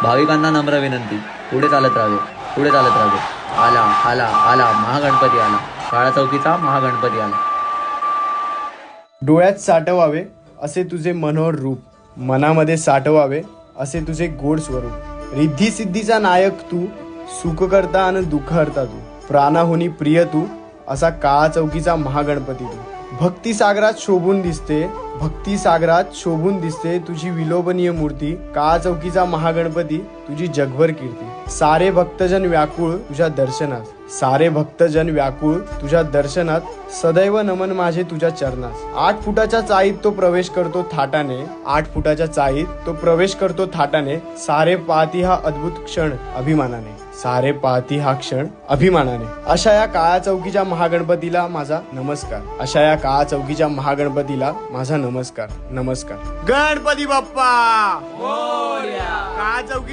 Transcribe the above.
भाविकांना नम्र विनंती, पुढे चालत राहावे, पुढे चालत राहावे. आला आला आला महागणपती आला, काळा चौकीचा महागणपती आला. डोळ्यात साठवावे असे तुझे मनोहर रूप, मनामध्ये साठवावे असे तुझे गोड स्वरूप. रिद्धी सिद्धीचा नायक तू, सुख करता आणि दुःख हरता तू, प्राणाहुनी प्रिय तू, असा काळा चौकीचा महागणपती तू. भक्ती सागरात शोभून दिसते, भक्ती सागरात शोभून दिसते तुझी विलोभनीय मूर्ती. काळा चौकीचा महागणपती तुझी जगभर कीर्ती. सारे भक्तजन व्याकुळ तुझ्या दर्शनात, सारे भक्तजन व्याकुळ तुझ्या दर्शनात, सदैव नमन माझे तुझ्या चरणास. 8 फुटाच्या चाळीत तो प्रवेश करतो थाटाने, 8 फुटाच्या चाळीत तो प्रवेश करतो थाटाने. सारे पाहती हा अद्भुत क्षण अभिमानाने, सारे पाहती हा क्षण अभिमानाने. अशा या काळा चौकीच्या महागणपतीला माझा नमस्कार, अशा या काळा चौकीच्या महागणपतीला माझा नमस्कार. नमस्कार. गणपती बाप्पा मोरया. काळा चौकी